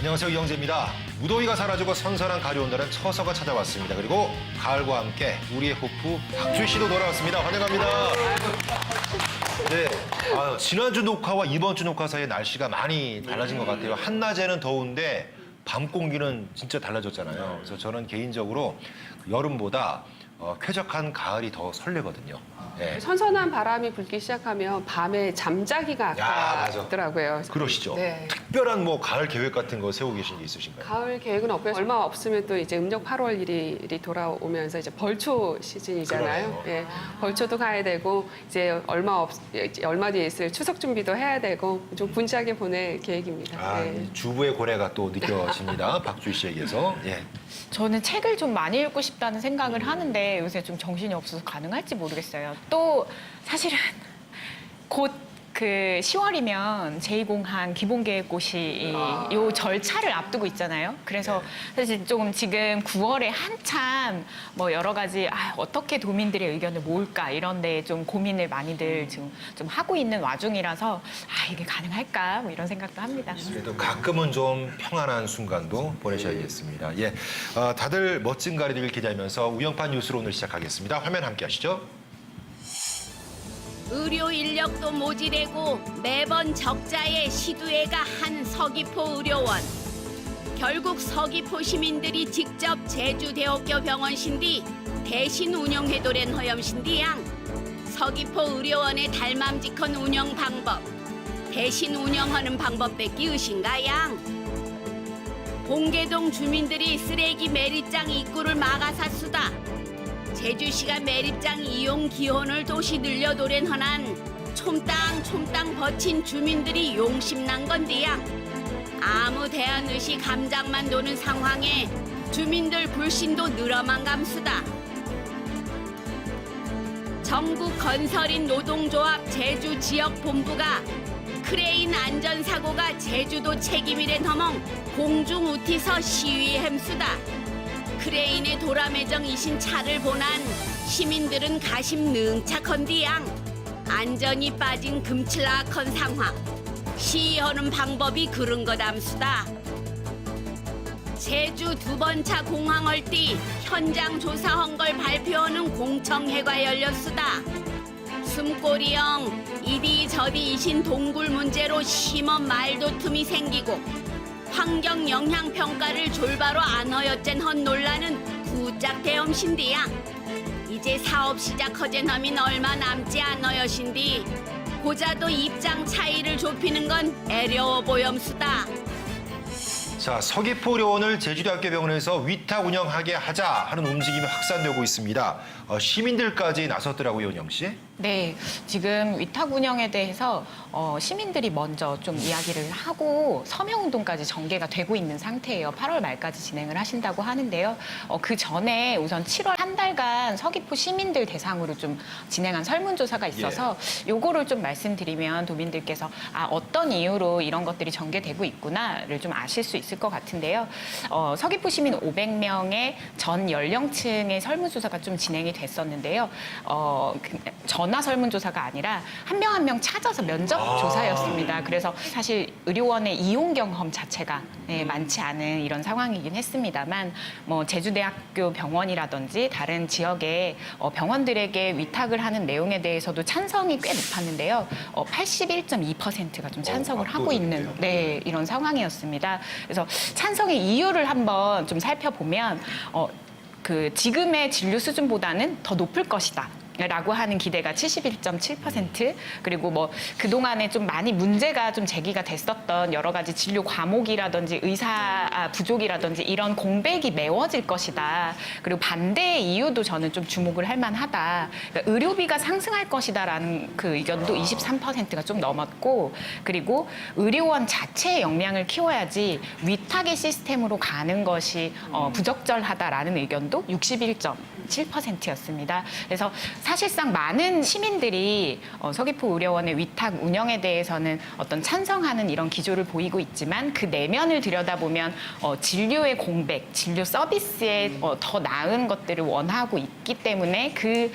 안녕하세요, 이영재입니다. 무더위가 사라지고 선선한 가을이 온다는 처서가 찾아왔습니다. 그리고 가을과 함께 우리의 호프 박주희 씨도 돌아왔습니다. 환영합니다. 네, 지난주 녹화와 이번 주 녹화 사이에 날씨가 많이 달라진 것 같아요. 한낮에는 더운데 밤 공기는 진짜 달라졌잖아요. 그래서 저는 개인적으로 여름보다 쾌적한 가을이 더 설레거든요. 네. 선선한 바람이 불기 시작하면 밤에 잠자기가 아깝더라고요. 그러시죠? 네. 특별한 가을 계획 같은 거 세우고 계신 게 있으신가요? 가을 계획은 없고요. 얼마 없으면 또 이제 음력 8월 1일이 돌아오면서 이제 벌초 시즌이잖아요. 그러네요. 예, 벌초도 가야 되고 이제 얼마 뒤에 있을 추석 준비도 해야 되고 좀 분주하게 보낼 계획입니다. 예. 주부의 고뇌가 또 느껴집니다. 박주희 씨에게서. 예. 저는 책을 좀 많이 읽고 싶다는 생각을 하는데 요새 좀 정신이 없어서 가능할지 모르겠어요. 또 사실은 곧 그 10월이면 제2공항 기본계획고시 요 절차를 앞두고 있잖아요. 그래서 사실 조금 지금 9월에 한참 여러 가지 어떻게 도민들의 의견을 모을까 이런 데 좀 고민을 많이들 지금 좀 하고 있는 와중이라서 이게 가능할까 이런 생각도 합니다. 그래도 가끔은 좀 평안한 순간도 보내셔야겠습니다. 예, 다들 멋진 가을이 되길 기대하면서 우영판 뉴스로 오늘 시작하겠습니다. 화면 함께 하시죠. 의료 인력도 모질되고 매번 적자의 시두에가 한 서귀포 의료원. 결국 서귀포 시민들이 직접 제주대학교 병원신디 대신 운영해도랜 허염신디양. 서귀포 의료원의 달맘직한 운영 방법. 대신 운영하는 방법 뺏기 의신가양. 봉계동 주민들이 쓰레기 매립장 입구를 막아사수다. 제주시가 매립장 이용 기원을 도시 늘려도랜 허난 촘땅 버친 주민들이 용심난 건데야. 아무 대안 의식 감장만 도는 상황에 주민들 불신도 늘어만 감수다. 전국 건설인 노동조합 제주지역본부가 크레인 안전사고가 제주도 책임이란 허멍 공중우티서 시위 햄수다. 크레인의 도라매정이신 차를 보난 시민들은 가심 능착헌디양. 안전이 빠진 금칠락헌 상황. 시위하는 방법이 그런 것 암수다. 제주 두 번 차 공항 얼띠 현장 조사한 걸 발표하는 공청회가 열렸수다. 숨꼬리형 이디저디 이신 동굴 문제로 심한 말도툼이 생기고 환경 영향 평가를 졸바로 안 허였젠 헌 논란은 구짝 대엄신디야. 이제 사업 시작 허젠 험인 얼마 남지 않어여신디. 고자도 입장 차이를 좁히는 건 애려워 보염수다. 자, 서귀포 의료원을 제주대학교 병원에서 위탁 운영하게 하자 하는 움직임이 확산되고 있습니다. 시민들까지 나섰더라고요, 은영 씨. 네, 지금 위탁 운영에 대해서 시민들이 먼저 좀 이야기를 하고 서명운동까지 전개가 되고 있는 상태예요. 8월 말까지 진행을 하신다고 하는데요. 그 전에 우선 7월 한 달간 서귀포 시민들 대상으로 좀 진행한 설문조사가 있어서 요거를 좀 말씀드리면 도민들께서 어떤 이유로 이런 것들이 전개되고 있구나를 좀 아실 수 있을 것 같은데요. 서귀포 시민 500명의 전 연령층의 설문조사가 좀 진행이 됐었는데요. 전화 설문조사가 아니라 한 명 한 명 찾아서 면접 조사였습니다. 그래서 사실 의료원의 이용 경험 자체가 많지 않은 이런 상황이긴 했습니다만 제주대학교 병원이라든지 다른 지역의 병원들에게 위탁을 하는 내용에 대해서도 찬성이 꽤 높았는데요. 81.2%가 좀 찬성을 하고 있는 이런 상황이었습니다. 그래서 찬성의 이유를 한번 좀 살펴보면 지금의 진료 수준보다는 더 높을 것이다. 라고 하는 기대가 71.7%, 그리고 그동안에 좀 많이 문제가 좀 제기가 됐었던 여러 가지 진료 과목이라든지 의사 부족이라든지 이런 공백이 메워질 것이다. 그리고 반대의 이유도 저는 좀 주목을 할 만하다. 그러니까 의료비가 상승할 것이다라는 그 의견도 23%가 좀 넘었고, 그리고 의료원 자체의 역량을 키워야지 위탁의 시스템으로 가는 것이 부적절하다라는 의견도 61.7%였습니다. 그래서 사실상 많은 시민들이 서귀포 의료원의 위탁 운영에 대해서는 어떤 찬성하는 이런 기조를 보이고 있지만 그 내면을 들여다보면 진료의 공백, 진료 서비스에 더 나은 것들을 원하고 있기 때문에 그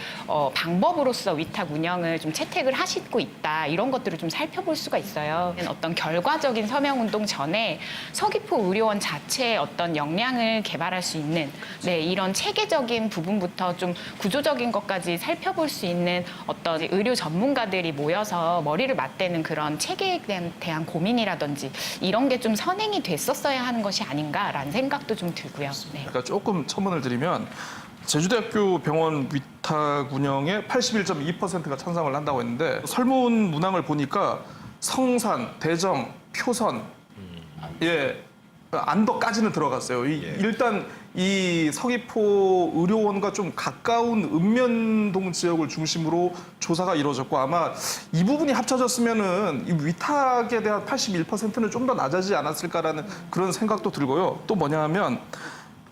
방법으로서 위탁 운영을 좀 채택을 하시고 있다. 이런 것들을 좀 살펴볼 수가 있어요. 어떤 결과적인 서명운동 전에 서귀포 의료원 자체의 어떤 역량을 개발할 수 있는 이런 체계적인 부분부터 좀 구조적인 것까지 살펴볼 수 있는 어떤 의료 전문가들이 모여서 머리를 맞대는 그런 체계에 대한 고민이라든지 이런 게 좀 선행이 됐었어야 하는 것이 아닌가라는 생각도 좀 들고요. 네. 그러니까 조금 첨언을 드리면 제주대학교 병원 위탁 운영에 81.2%가 찬성을 한다고 했는데 설문 문항을 보니까 성산, 대정, 표선, 안덕까지는 들어갔어요. 일단 이 서귀포 의료원과 좀 가까운 읍면동 지역을 중심으로 조사가 이루어졌고 아마 이 부분이 합쳐졌으면은 이 위탁에 대한 81%는 좀 더 낮아지지 않았을까라는 그런 생각도 들고요. 또 뭐냐 하면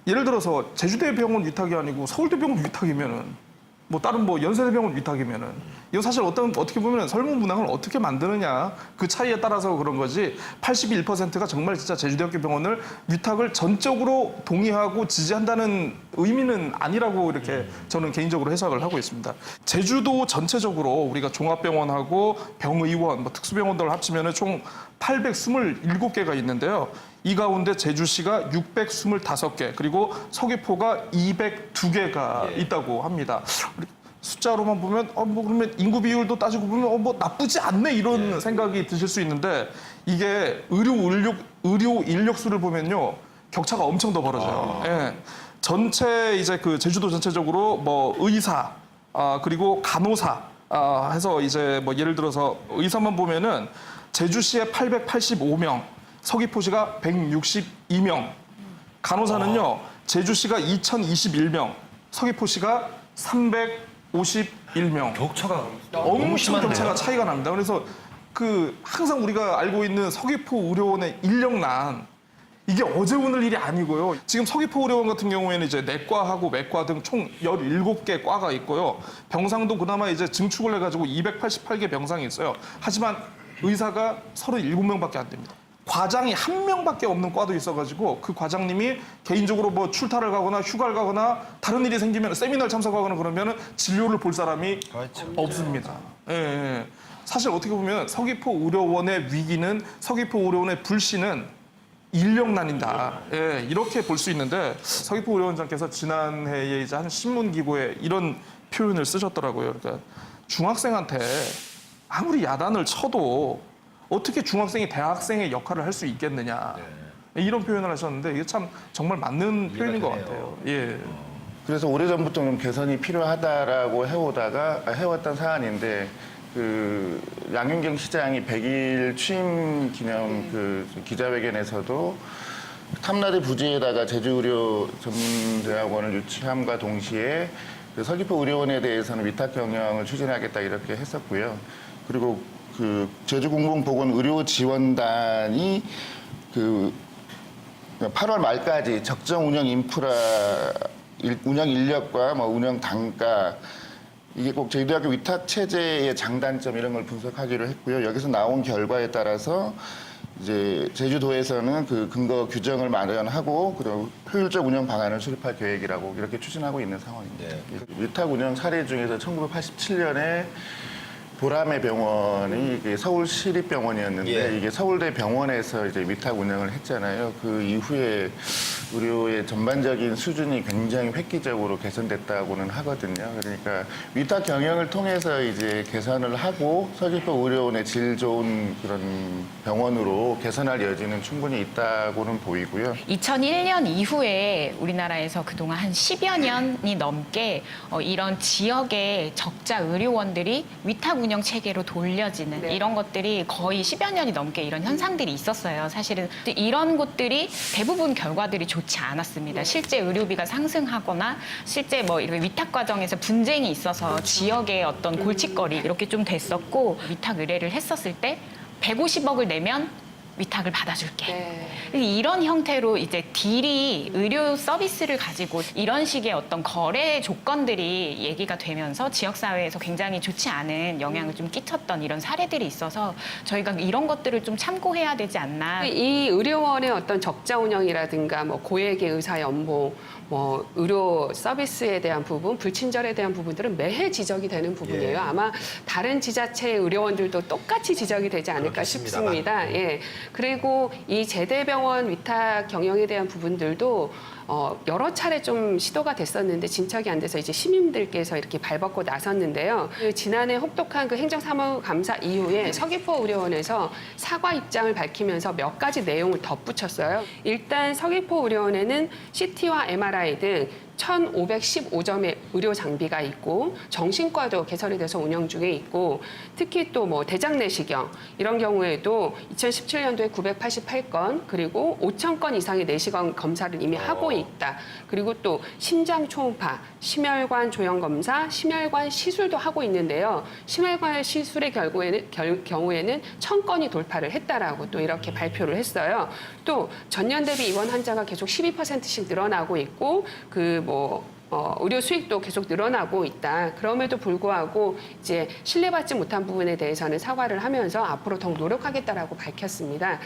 예를 들어서 제주대병원 위탁이 아니고 서울대병원 위탁이면은 뭐 다른 뭐 연세대병원 위탁이면은 이거 사실 어떻게 보면 설문 문항을 어떻게 만드느냐 그 차이에 따라서 그런 거지 81%가 정말 진짜 제주대학교 병원을 위탁을 전적으로 동의하고 지지한다는 의미는 아니라고 이렇게 저는 개인적으로 해석을 하고 있습니다. 제주도 전체적으로 우리가 종합병원하고 병의원, 뭐 특수병원들 합치면은 총 827개가 있는데요. 이 가운데 제주시가 625개, 그리고 서귀포가 202개가 있다고 합니다. 숫자로만 보면 뭐 그러면 인구 비율도 따지고 보면 뭐 나쁘지 않네 이런 생각이 드실 수 있는데 이게 의료 인력수를 보면요 격차가 엄청 더 벌어져요. 전체 이제 그 제주도 전체적으로 뭐 의사 그리고 간호사 해서 이제 뭐 예를 들어서 의사만 보면은 제주시에 885명, 서귀포시가 162명, 간호사는요 제주시가 2021명, 서귀포시가 351명. 격차가 엄청 격차가 차이가 납니다. 그래서 그 항상 우리가 알고 있는 서귀포 의료원의 인력난 이게 어제 오늘 일이 아니고요. 지금 서귀포 의료원 같은 경우에는 이제 내과하고 외과 등 총 17개 과가 있고요. 병상도 그나마 이제 증축을 해가지고 288개 병상이 있어요. 하지만 의사가 37명밖에 안 됩니다. 과장이 1명밖에 없는 과도 있어가지고 그 과장님이 개인적으로 뭐 출타를 가거나 휴가를 가거나 다른 일이 생기면 세미나를 참석하거나 그러면은 진료를 볼 사람이 없습니다. 사실 어떻게 보면 서귀포 의료원의 위기는 서귀포 의료원의 불씨는 인력난이다. 이렇게 볼 수 있는데 서귀포 의료원장께서 지난해에 이제 한 신문기고에 이런 표현을 쓰셨더라고요. 그러니까 중학생한테 아무리 야단을 쳐도 어떻게 중학생이 대학생의 역할을 할 수 있겠느냐. 이런 표현을 하셨는데 이게 참 정말 맞는 표현인 것 같아요. 그래서 오래전부터 좀 개선이 필요하다라고 해왔던 사안인데 그 양윤경 시장이 100일 취임 기념 그 기자회견에서도 탐라대 부지에다가 제주의료 전문대학원을 유치함과 동시에 그 서귀포 의료원에 대해서는 위탁 경영을 추진하겠다 이렇게 했었고요. 그리고 그 제주공공보건의료지원단이 그 8월 말까지 적정 운영 인프라, 운영 인력과 뭐 운영 단가 이게 꼭 제주대학교 위탁 체제의 장단점 이런 걸 분석하기로 했고요. 여기서 나온 결과에 따라서 이제 제주도에서는 그 근거 규정을 마련하고 그리고 효율적 운영 방안을 수립할 계획이라고 이렇게 추진하고 있는 상황입니다. 위탁 운영 사례 중에서 1987년에 보라매 병원이 이게 서울시립병원이었는데 이게 서울대 병원에서 이제 위탁 운영을 했잖아요. 그 이후에 의료의 전반적인 수준이 굉장히 획기적으로 개선됐다고는 하거든요. 그러니까 위탁 경영을 통해서 이제 개선을 하고 서귀포 의료원의 질 좋은 그런 병원으로 개선할 여지는 충분히 있다고는 보이고요. 2001년 이후에 우리나라에서 그동안 한 10여 년이 넘게 이런 지역의 적자 의료원들이 위탁 운영 체계로 돌려지는 이런 것들이 거의 10여 년이 넘게 이런 현상들이 있었어요. 사실은 이런 곳들이 대부분 결과들이 좋지 않았습니다. 실제 의료비가 상승하거나 실제 뭐 이렇게 위탁 과정에서 분쟁이 있어서 지역의 어떤 골칫거리 이렇게 좀 됐었고 위탁 의뢰를 했었을 때 150억을 내면 위탁을 받아줄게. 네. 이런 형태로 이제 딜이 의료 서비스를 가지고 이런 식의 어떤 거래 조건들이 얘기가 되면서 지역사회에서 굉장히 좋지 않은 영향을 좀 끼쳤던 이런 사례들이 있어서 저희가 이런 것들을 좀 참고해야 되지 않나. 이 의료원의 어떤 적자 운영이라든가 뭐 고액의 의사 연봉, 뭐 의료 서비스에 대한 부분, 불친절에 대한 부분들은 매해 지적이 되는 부분이에요. 예. 아마 다른 지자체의 의료원들도 똑같이 지적이 되지 않을까 그렇겠습니다만. 싶습니다. 예. 그리고 이 제대병원 위탁 경영에 대한 부분들도 여러 차례 좀 시도가 됐었는데 진척이 안 돼서 이제 시민들께서 이렇게 발벗고 나섰는데요. 그 지난해 혹독한 그 행정사무감사 이후에 서귀포 의료원에서 사과 입장을 밝히면서 몇 가지 내용을 덧붙였어요. 일단 서귀포 의료원에는 CT와 MRI 등 1,515점의 의료 장비가 있고 정신과도 개설이 돼서 운영 중에 있고 특히 또 뭐 대장 내시경 이런 경우에도 2017년도에 988건 그리고 5,000건 이상의 내시경 검사를 이미 하고 있다. 그리고 또 심장 초음파, 심혈관 조형 검사, 심혈관 시술도 하고 있는데요. 심혈관 시술의 경우에는 1,000건이 돌파를 했다라고 또 이렇게 발표를 했어요. 또 전년 대비 입원 환자가 계속 12%씩 늘어나고 있고 의료 수익도 계속 늘어나고 있다. 그럼에도 불구하고 이제 신뢰받지 못한 부분에 대해서는 사과를 하면서 앞으로 더욱 노력하겠다라고 밝혔습니다.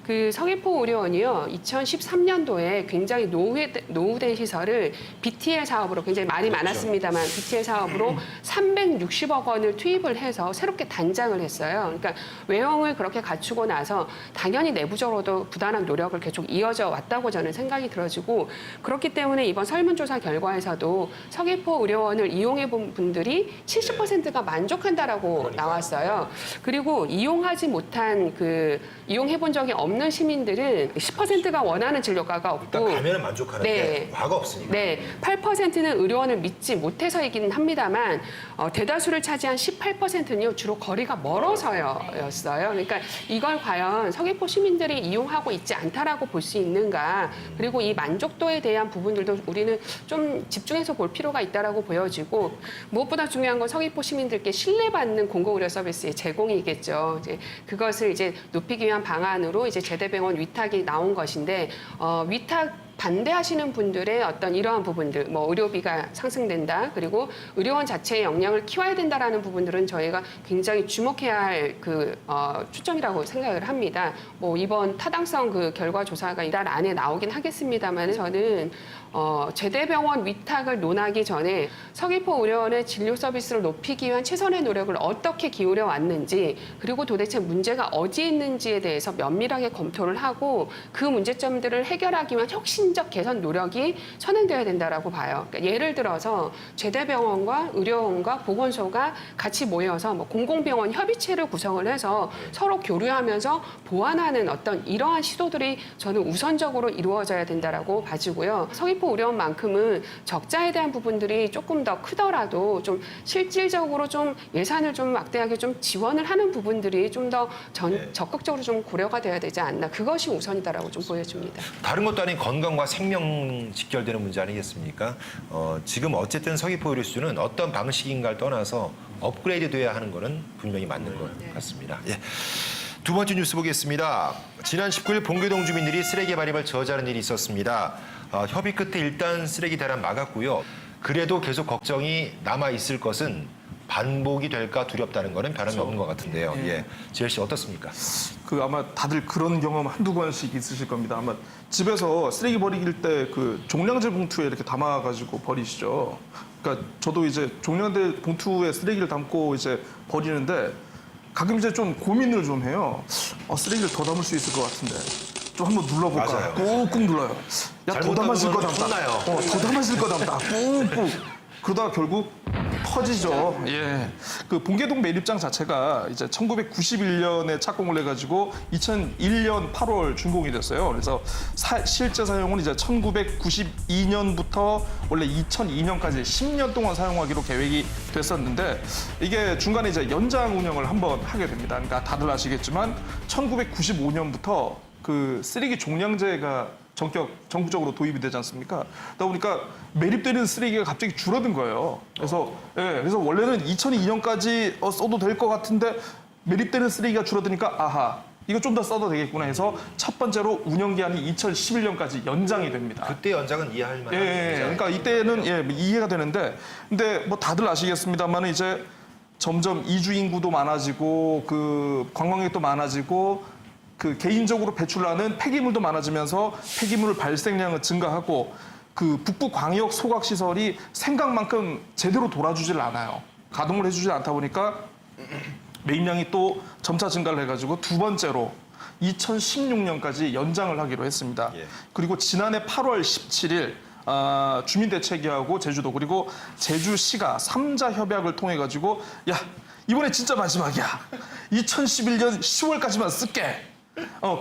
그 서귀포 의료원이요, 2013년도에 굉장히 노후된 시설을 BTL 사업으로 굉장히 말이 많았습니다만 BTL 사업으로 360억 원을 투입을 해서 새롭게 단장을 했어요. 그러니까 외형을 그렇게 갖추고 나서 당연히 내부적으로도 부단한 노력을 계속 이어져 왔다고 저는 생각이 들어지고 그렇기 때문에 이번 설문조사 결과에서도 서귀포 의료원을 이용해 본 분들이 70%가 만족한다라고 나왔어요. 그리고 이용하지 못한 이용해 본 적이 없는 시민들은 10%가 원하는 진료과가 없고 일단 가면은 만족하는데 네. 과가 없으니까. 네, 8%는 의료원을 믿지 못해서이기는 합니다만 대다수를 차지한 18%는요 주로 거리가 멀어서였어요. 그러니까 이걸 과연 서귀포 시민들이 이용하고 있지 않다라고 볼 수 있는가? 그리고 이 만족도에 대한 부분들도 우리는 좀 집중해서 볼 필요가 있다라고 보여지고 무엇보다 중요한 건 서귀포 시민들께 신뢰받는 공공의료 서비스의 제공이겠죠. 이제 그것을 이제 높이기 위한 방안으로 이제 제대병원 위탁이 나온 것인데 위탁 반대하시는 분들의 어떤 이러한 부분들, 뭐 의료비가 상승된다, 그리고 의료원 자체의 역량을 키워야 된다라는 부분들은 저희가 굉장히 주목해야 할 초점이라고 생각을 합니다. 뭐 이번 타당성 그 결과 조사가 이달 안에 나오긴 하겠습니다만 저는 제대병원 위탁을 논하기 전에 서귀포 의료원의 진료 서비스를 높이기 위한 최선의 노력을 어떻게 기울여 왔는지 그리고 도대체 문제가 어디에 있는지에 대해서 면밀하게 검토를 하고 그 문제점들을 해결하기 위한 혁신적 개선 노력이 선행되어야 된다라고 봐요. 그러니까 예를 들어서 제대병원과 의료원과 보건소가 같이 모여서 뭐 공공병원 협의체를 구성을 해서 서로 교류하면서 보완하는 어떤 이러한 시도들이 저는 우선적으로 이루어져야 된다라고 봐지고요. 서귀포 의료원만큼은 적자에 대한 부분들이 조금 더 크더라도 좀 실질적으로 좀 예산을 좀 막대하게 좀 지원을 하는 부분들이 좀 더 적극적으로 좀 고려가 돼야 되지 않나. 그것이 우선이다라고 좀 보여집니다. 다른 것도 아닌 건강과 생명 직결되는 문제 아니겠습니까? 지금 어쨌든 서귀포 의료수는 어떤 방식인가를 떠나서 업그레이드 돼야 하는 거는 분명히 맞는 것 같습니다. 예. 두 번째 뉴스 보겠습니다. 지난 19일 봉계동 주민들이 쓰레기 발입을 저지하는 일이 있었습니다. 협의 끝에 일단 쓰레기 대란 막았고요. 그래도 계속 걱정이 남아 있을 것은 반복이 될까 두렵다는 거는 변함이 없는 것 같은데요. 예. 지혜 씨 어떻습니까? 아마 다들 그런 경험 한두 번씩 있으실 겁니다. 아마 집에서 쓰레기 버리길 때 종량제 봉투에 이렇게 담아가지고 버리시죠. 그러니까 저도 이제 종량제 봉투에 쓰레기를 담고 이제 버리는데 가끔 이제 좀 고민을 좀 해요. 쓰레기를 더 담을 수 있을 것 같은데. 좀 한번 눌러볼까? 맞아요. 꾹꾹 눌러요. 야, 더 잘못 담았을 거 담으면 담다. 혼나요. 더 담았을 거 담다. 꾹꾹. 그러다가 결국 터지죠. 예. 봉계동 매립장 자체가 이제 1991년에 착공을 해가지고 2001년 8월 준공이 됐어요. 그래서 실제 사용은 이제 1992년부터 원래 2002년까지 10년 동안 사용하기로 계획이 됐었는데 이게 중간에 이제 연장 운영을 한번 하게 됩니다. 그러니까 다들 아시겠지만 1995년부터 쓰레기 종량제가 전국적으로 도입이 되지 않습니까? 그러다 보니까 매립되는 쓰레기가 갑자기 줄어든 거예요. 그래서 원래는 2002년까지 써도 될 것 같은데 매립되는 쓰레기가 줄어드니까 아하, 이거 좀 더 써도 되겠구나 해서 첫 번째로 운영 기한이 2011년까지 연장이 됩니다. 그때 연장은 이해할 만한. 예, 그러니까 이때는 이해가 되는데, 근데 뭐 다들 아시겠습니다만 이제 점점 이주 인구도 많아지고 그 관광객도 많아지고 그 개인적으로 배출하는 폐기물도 많아지면서 폐기물 발생량은 증가하고 그 북부 광역 소각 시설이 생각만큼 제대로 돌아주질 않아요. 가동을 해주지 않다 보니까 매입량이 또 점차 증가를 해가지고 두 번째로 2016년까지 연장을 하기로 했습니다. 예. 그리고 지난해 8월 17일 주민대책위하고 제주도 그리고 제주시가 3자 협약을 통해 가지고 야 이번에 진짜 마지막이야. 2011년 10월까지만 쓸게.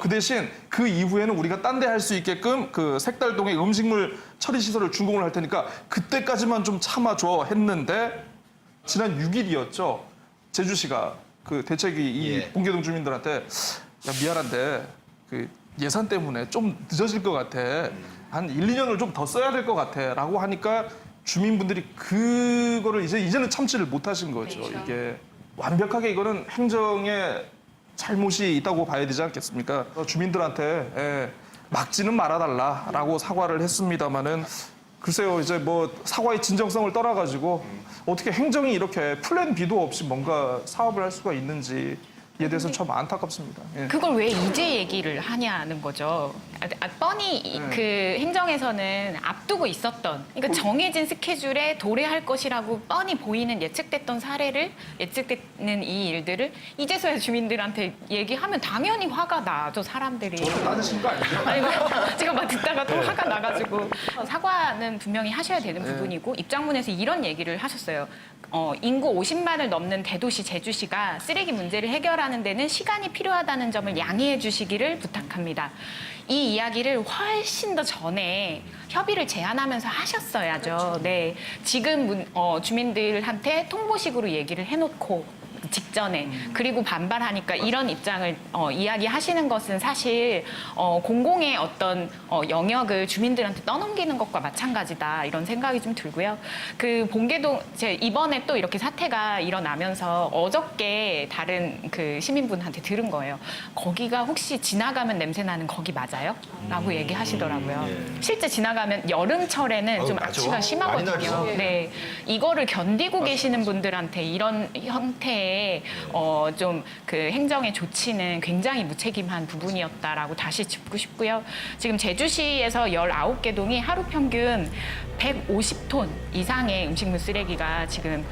그 대신 그 이후에는 우리가 딴 데 할 수 있게끔 그 색달동에 음식물 처리 시설을 준공을 할 테니까 그때까지만 좀 참아줘 했는데 지난 6일이었죠. 제주시가 그 대책위 이 예. 봉계동 주민들한테 야 미안한데 그 예산 때문에 좀 늦어질 것 같아. 한 1, 2년을 좀 더 써야 될 것 같아. 라고 하니까 주민분들이 그거를 이제는 참지를 못하신 거죠. 그렇죠. 이게 완벽하게 이거는 행정의 잘못이 있다고 봐야 되지 않겠습니까? 주민들한테 막지는 말아달라라고 사과를 했습니다마는 글쎄요 이제 뭐 사과의 진정성을 떠나가지고 어떻게 행정이 이렇게 플랜 B도 없이 뭔가 사업을 할 수가 있는지에 대해서는 참 안타깝습니다. 예. 그걸 왜 이제 얘기를 하냐는 거죠. 뻔히 그 행정에서는 앞두고 있었던, 그러니까 정해진 스케줄에 도래할 것이라고 뻔히 보이는 예측됐던 사례를, 예측되는 이 일들을 이제서야 주민들한테 얘기하면 당연히 화가 나죠, 사람들이. 따지신 거 아니죠? 아니, 제가 막 듣다가 또 화가 나가지고 사과는 분명히 하셔야 되는 부분이고 입장문에서 이런 얘기를 하셨어요. 인구 50만을 넘는 대도시 제주시가 쓰레기 문제를 해결하는 데는 시간이 필요하다는 점을 양해해 주시기를 부탁합니다. 이 이야기를 훨씬 더 전에 협의를 제안하면서 하셨어야죠. 네, 지금 주민들한테 통보식으로 얘기를 해놓고 직전에 그리고 반발하니까 이런 입장을 이야기하시는 것은 사실 공공의 어떤 영역을 주민들한테 떠넘기는 것과 마찬가지다 이런 생각이 좀 들고요. 그 봉계동 이번에 또 이렇게 사태가 일어나면서 어저께 다른 그 시민분한테 들은 거예요. 거기가 혹시 지나가면 냄새 나는 거기 맞아요? 라고 얘기하시더라고요. 예. 실제 지나가면 여름철에는 좀 나죠. 악취가 많이 심하거든요. 나죠. 네, 이거를 견디고 계시는 분들한테 이런 형태의 좀 그 행정의 조치는 굉장히 무책임한 부분이었다라고 다시 짚고 싶고요. 지금 제주시에서 19개 동이 하루 평균 150톤 이상의 음식물 쓰레기가 지금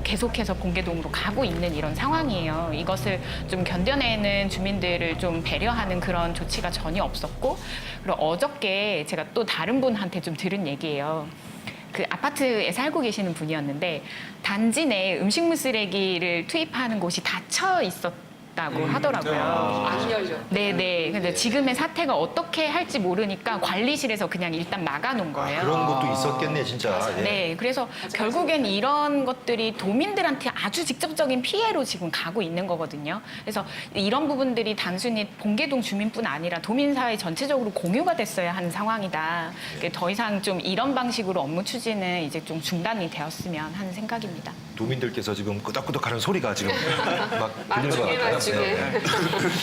계속해서 봉계동으로 가고 있는 이런 상황이에요. 이것을 좀 견뎌내는 주민들을 좀 배려하는 그런 조치가 전혀 없었고, 그리고 어저께 제가 또 다른 분한테 좀 들은 얘기예요. 그 아파트에 살고 계시는 분이었는데 단지 내 음식물 쓰레기를 투입하는 곳이 닫혀 있었다고 하더라고요. 안 열려. 네네. 근데 지금의 사태가 어떻게 할지 모르니까 관리실에서 그냥 일단 막아놓은 거예요. 그런 것도 있었겠네 진짜. 예. 네, 그래서 결국엔 이런 것들이 도민들한테 아주 직접적인 피해로 지금 가고 있는 거거든요. 그래서 이런 부분들이 단순히 봉계동 주민뿐 아니라 도민사회 전체적으로 공유가 됐어야 하는 상황이다. 더 이상 좀 이런 방식으로 업무 추진은 이제 좀 중단이 되었으면 하는 생각입니다. 도민들께서 지금 끄덕끄덕하는 소리가 지금 막 들리는 것 나중에 같아요. 나중에. 네.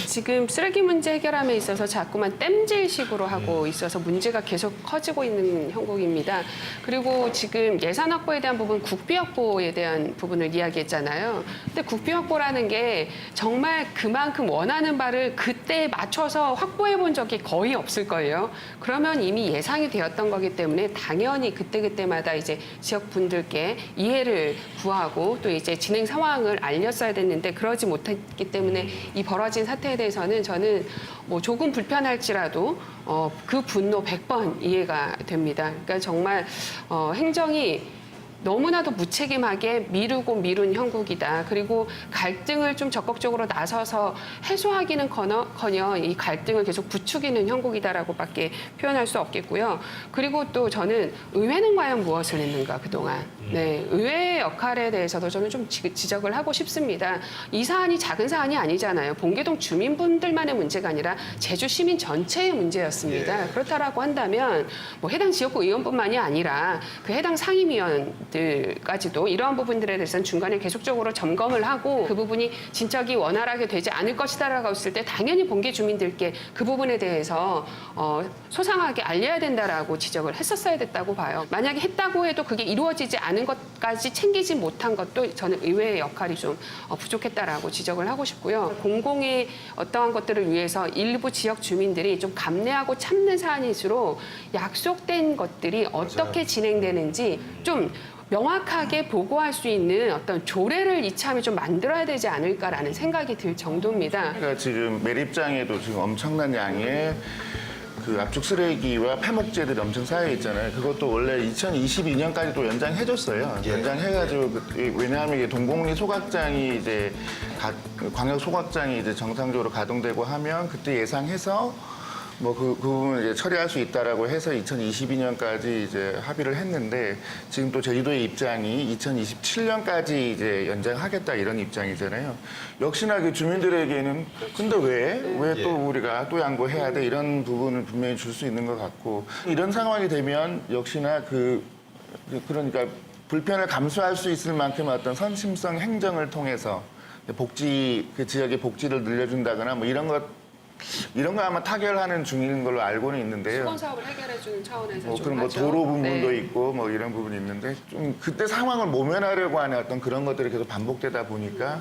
지금 쓰레기 문제 해결함에 있어서 자꾸만 땜질식으로 하고 있어서 문제가 계속 커지고 있는 형국입니다. 그리고 지금 예산 확보에 대한 부분, 국비 확보에 대한 부분을 이야기했잖아요. 근데 국비 확보라는 게 정말 그만큼 원하는 바를 그때에 맞춰서 확보해 본 적이 거의 없을 거예요. 그러면 이미 예상이 되었던 거기 때문에 당연히 그때그때마다 이제 지역 분들께 이해를 구하고 또 이제 진행 상황을 알렸어야 됐는데 그러지 못했기 때문에 이 벌어진 사태에 대해서는 저는 뭐 조금 불편할지라도 그 분노 100번 이해가 됩니다. 그러니까 정말 행정이 너무나도 무책임하게 미루고 미룬 형국이다. 그리고 갈등을 좀 적극적으로 나서서 해소하기는커녕 이 갈등을 계속 부추기는 형국이다라고밖에 표현할 수 없겠고요. 그리고 또 저는 의회는 과연 무엇을 했는가 그동안. 네, 의회의 역할에 대해서도 저는 좀 지적을 하고 싶습니다. 이 사안이 작은 사안이 아니잖아요. 봉계동 주민분들만의 문제가 아니라 제주 시민 전체의 문제였습니다. 그렇다라고 한다면 뭐 해당 지역구 의원뿐만이 아니라 그 해당 상임위원 것들까지도 이러한 부분들에 대해서는 중간에 계속적으로 점검을 하고 그 부분이 진척이 원활하게 되지 않을 것이다라고 했을 때 당연히 본계 주민들께 그 부분에 대해서 소상하게 알려야 된다라고 지적을 했었어야 됐다고 봐요. 만약에 했다고 해도 그게 이루어지지 않은 것까지 챙기지 못한 것도 저는 의회의 역할이 좀 부족했다라고 지적을 하고 싶고요. 공공의 어떠한 것들을 위해서 일부 지역 주민들이 좀 감내하고 참는 사안일수록 약속된 것들이 어떻게 진행되는지 좀 명확하게 보고할 수 있는 어떤 조례를 이참에 좀 만들어야 되지 않을까라는 생각이 들 정도입니다. 그러니까 지금 매립장에도 지금 엄청난 양의 그 압축 쓰레기와 폐목재들이 엄청 쌓여 있잖아요. 그것도 원래 2022년까지 또 연장해줬어요. 연장해가지고 왜냐하면 이게 동곡리 소각장이 이제 광역 소각장이 이제 정상적으로 가동되고 하면 그때 예상해서 뭐 그 부분을 이제 처리할 수 있다라고 해서 2022년까지 이제 합의를 했는데 지금 또 제주도의 입장이 2027년까지 이제 연장하겠다 이런 입장이잖아요. 역시나 그 주민들에게는 근데 왜 또 우리가 또 양보해야 돼 이런 부분을 분명히 줄 수 있는 것 같고 이런 상황이 되면 역시나 그러니까 불편을 감수할 수 있을 만큼 어떤 선심성 행정을 통해서 복지 그 지역의 복지를 늘려준다거나 뭐 이런 거 아마 타결하는 중인 걸로 알고는 있는데요. 수건 사업을 해결해주는 차원에서 뭐 좀 그런 뭐 하죠. 도로 부분도 네. 있고 뭐 이런 부분이 있는데 좀 그때 상황을 모면하려고 하는 어떤 그런 것들이 계속 반복되다 보니까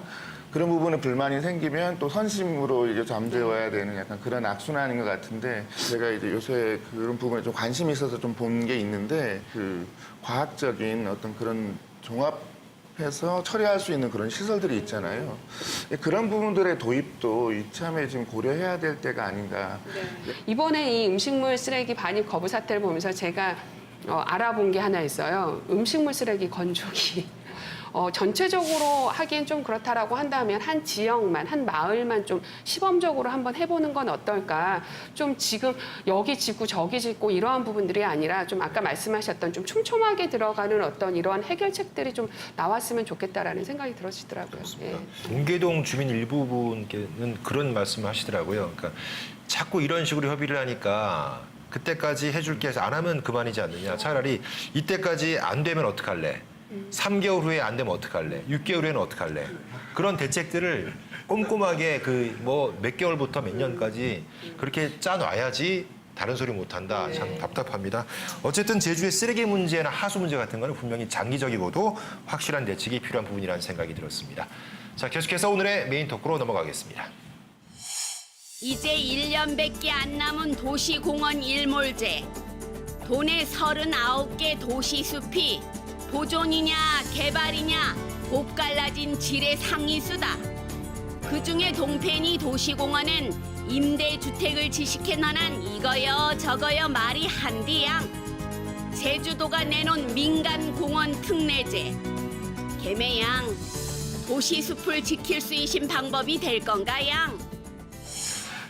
그런 부분에 불만이 생기면 또 선심으로 이제 잠재워야 되는 약간 그런 악순환인 것 같은데 제가 이제 요새 그런 부분에 좀 관심이 있어서 좀 본 게 있는데 그 과학적인 어떤 그런 종합해서 처리할 수 있는 그런 시설들이 있잖아요. 그런 부분들의 도입도 이참에 지금 고려해야 될 때가 아닌가. 이번에 이 음식물 쓰레기 반입 거부 사태를 보면서 제가 알아본 게 하나 있어요. 음식물 쓰레기 건조기. 전체적으로 하기엔 좀 그렇다라고 한다면 한 지역만, 한 마을만 좀 시범적으로 한번 해보는 건 어떨까. 좀 지금 여기 짓고 저기 짓고 이러한 부분들이 아니라 좀 아까 말씀하셨던 좀 촘촘하게 들어가는 어떤 이러한 해결책들이 좀 나왔으면 좋겠다라는 생각이 들어지더라고요. 예. 동계동 주민 일부분께는 그런 말씀을 하시더라고요. 그러니까 자꾸 이런 식으로 협의를 하니까 그때까지 해줄게 해서 안 하면 그만이지 않느냐. 차라리 이때까지 안 되면 어떡할래? 3개월 후에 안 되면 어떡할래? 6개월 후에는 어떡할래? 그런 대책들을 꼼꼼하게 그 뭐 몇 개월부터 몇 년까지 그렇게 짜놔야지 다른 소리 못한다. 참 답답합니다. 어쨌든 제주의 쓰레기 문제나 하수 문제 같은 거는 분명히 장기적이고도 확실한 대책이 필요한 부분이라는 생각이 들었습니다. 자, 계속해서 오늘의 메인 토크로 넘어가겠습니다. 이제 1년밖에 안 남은 도시공원 일몰제. 도내 39개 도시숲이 보존이냐 개발이냐 곱갈라진 질의 상위수다. 그중에 동펜이 도시공원엔 임대주택을 지식해 놔난 이거여 저거여 말이 한디양. 제주도가 내놓은 민간공원 특례제. 개매양 도시숲을 지킬 수 있는 방법이 될 건가양?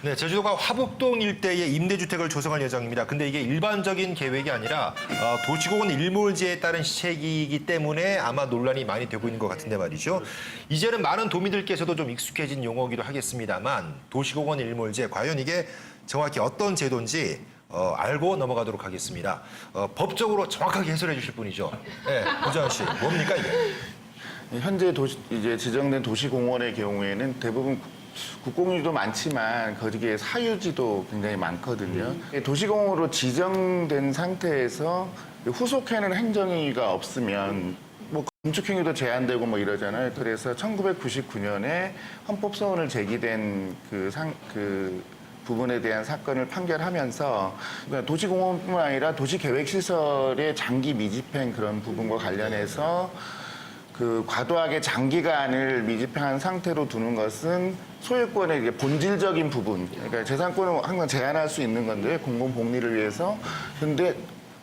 네, 제주도가 화북동 일대에 임대주택을 조성할 예정입니다. 근데 이게 일반적인 계획이 아니라 도시공원 일몰제에 따른 시책이기 때문에 아마 논란이 많이 되고 있는 것 같은데 말이죠. 이제는 많은 도민들께서도 좀 익숙해진 용어이기도 하겠습니다만 도시공원 일몰제 과연 이게 정확히 어떤 제도인지 알고 넘어가도록 하겠습니다. 법적으로 정확하게 해설해 주실 분이죠. 네, 고재환 씨, 뭡니까 이게? 현재 이제 지정된 도시공원의 경우에는 대부분 국공유도 많지만 거기에 사유지도 굉장히 많거든요. 도시공원으로 지정된 상태에서 후속해는 행정위가 없으면 뭐 건축행위도 제한되고 뭐 이러잖아요. 그래서 1999년에 헌법소원을 제기된 그 부분에 대한 사건을 판결하면서 도시공원뿐만 아니라 도시계획시설의 장기 미집행 그런 부분과 관련해서 그 과도하게 장기간을 미집행한 상태로 두는 것은 소유권의 이게 본질적인 부분, 그러니까 재산권을 항상 제한할 수 있는 건데 공공복리를 위해서. 근데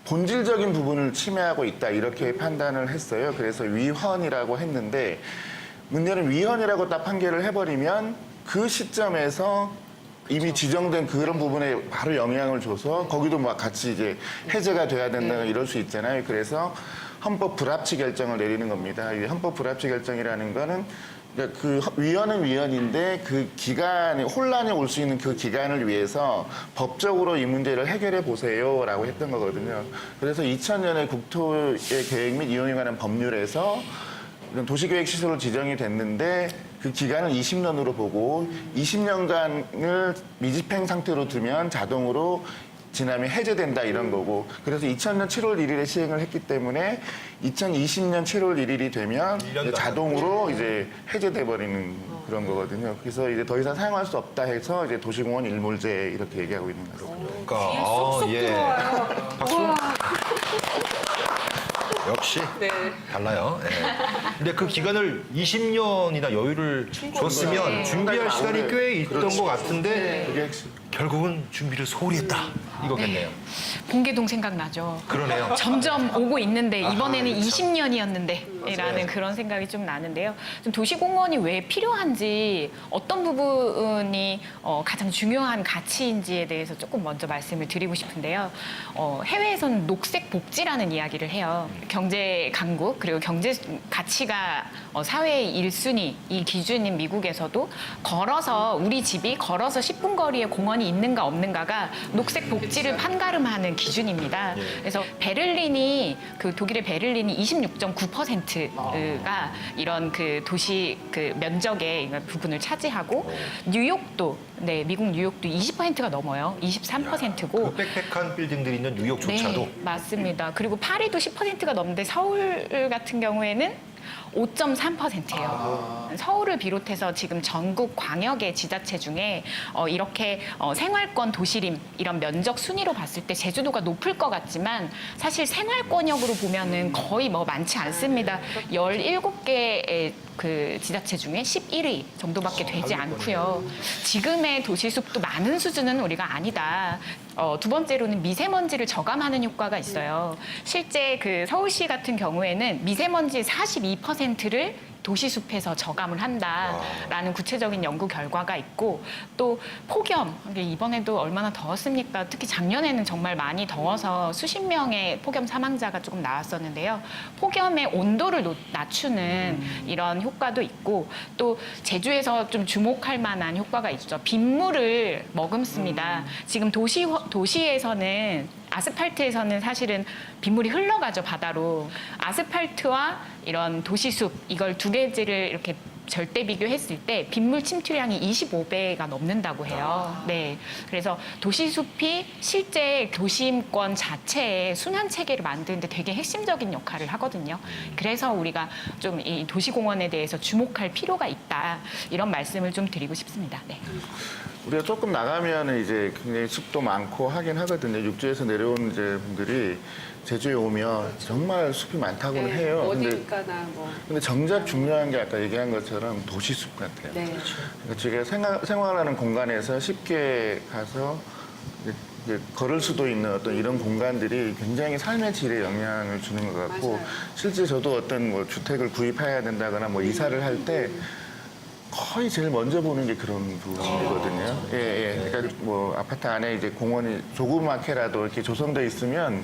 본질적인 부분을 침해하고 있다 이렇게 판단을 했어요. 그래서 위헌이라고 했는데 문제는 위헌이라고 딱 판결을 해버리면 그 시점에서 이미 지정된 그런 부분에 바로 영향을 줘서 거기도 막 같이 이제 해제가 돼야 된다는 이럴 수 있잖아요. 그래서 헌법 불합치 결정을 내리는 겁니다. 이 헌법 불합치 결정이라는 거는 그러니까 그 위헌은 위헌인데 그 기간에 혼란이 올 수 있는 그 기간을 위해서 법적으로 이 문제를 해결해 보세요라고 했던 거거든요. 그래서 2000년에 국토의 계획 및 이용에 관한 법률에서 이런 도시계획 시설로 지정이 됐는데 그 기간을 20년으로 보고 20년간을 미집행 상태로 두면 자동으로 지나면 해제된다 이런 거고 그래서 2000년 7월 1일에 시행을 했기 때문에 2020년 7월 1일이 되면 이제 자동으로 이제 해제돼 버리는 그런 거거든요. 그래서 이제 더 이상 사용할 수 없다 해서 이제 도시공원 일몰제 이렇게 얘기하고 있는 거죠. 그러니까 쏙쏙 들어와요. 박수. 우와. 역시 네. 달라요. 예. 근데 그 기간을 20년이나 여유를 줬으면 준비할 시간이 꽤 있던 것 같은데 그게 핵심. 결국은 준비를 소홀히 했다. 이거겠네요. 봉계동 생각나죠. 그러네요. 점점 오고 있는데 이번에는 20년이었는데 라는 그런 생각이 좀 나는데요. 좀 도시공원이 왜 필요한지 어떤 부분이 가장 중요한 가치인지에 대해서 조금 먼저 말씀을 드리고 싶은데요. 해외에서는 녹색 복지라는 이야기를 해요. 경제 강국 그리고 경제 가치가 사회의 1순위 이 기준인 미국에서도 걸어서 우리 집이 걸어서 10분 거리에 공원이 있는가 없는가가 녹색 복지를 판가름하는 기준입니다. 그래서 베를린이 그 독일의 베를린이 26.9%가 이런 그 도시 그 면적의 부분을 차지하고 뉴욕도 네 미국 뉴욕도 20%가 넘어요. 23%고 그 빽빽한 빌딩들이 있는 뉴욕조차도 네, 맞습니다. 그리고 파리도 10%가 넘는데 서울 같은 경우에는 5.3%예요. 서울을 비롯해서 지금 전국 광역의 지자체 중에 이렇게 생활권 도시림 이런 면적 순위로 봤을 때 제주도가 높을 것 같지만 사실 생활권역으로 보면은 거의 뭐 많지 않습니다. 17개의 그 지자체 중에 11위 정도밖에 되지 않고요. 지금의 도시숲도 많은 수준은 우리가 아니다. 두 번째로는 미세먼지를 저감하는 효과가 있어요. 실제 그 서울시 같은 경우에는 미세먼지의 42%를 도시숲에서 저감을 한다라는 구체적인 연구 결과가 있고 또 폭염, 이번에도 얼마나 더웠습니까? 특히 작년에는 정말 많이 더워서 수십 명의 폭염 사망자가 조금 나왔었는데요. 폭염의 온도를 낮추는 이런 효과도 있고 또 제주에서 좀 주목할 만한 효과가 있죠. 빗물을 머금습니다. 지금 도시에서는 아스팔트에서는 사실은 빗물이 흘러가죠, 바다로. 아스팔트와 이런 도시숲, 이걸 두 개지를 이렇게 절대 비교했을 때 빗물 침투량이 25배가 넘는다고 해요. 네. 그래서 도시숲이 실제 도심권 자체의 순환 체계를 만드는데 되게 핵심적인 역할을 하거든요. 그래서 우리가 좀 이 도시공원에 대해서 주목할 필요가 있다. 이런 말씀을 좀 드리고 싶습니다. 네. 우리가 조금 나가면 이제 굉장히 숲도 많고 하긴 하거든요. 육지에서 내려온 이제 분들이 제주에 오면 정말 숲이 많다고는 해요. 어디가나 뭐. 근데 정작 중요한 게 아까 얘기한 것처럼 도시숲 같아요. 네. 그러니까 제가 생활하는 공간에서 쉽게 가서 이제 걸을 수도 있는 어떤 이런 공간들이 굉장히 삶의 질에 영향을 주는 것 같고 맞아요. 실제 저도 어떤 뭐 주택을 구입해야 된다거나 뭐 이사를 할 때 거의 제일 먼저 보는 게 그런 부분이거든요. 예. 그러니까 뭐 아파트 안에 이제 공원이 조그맣게라도 이렇게 조성돼 있으면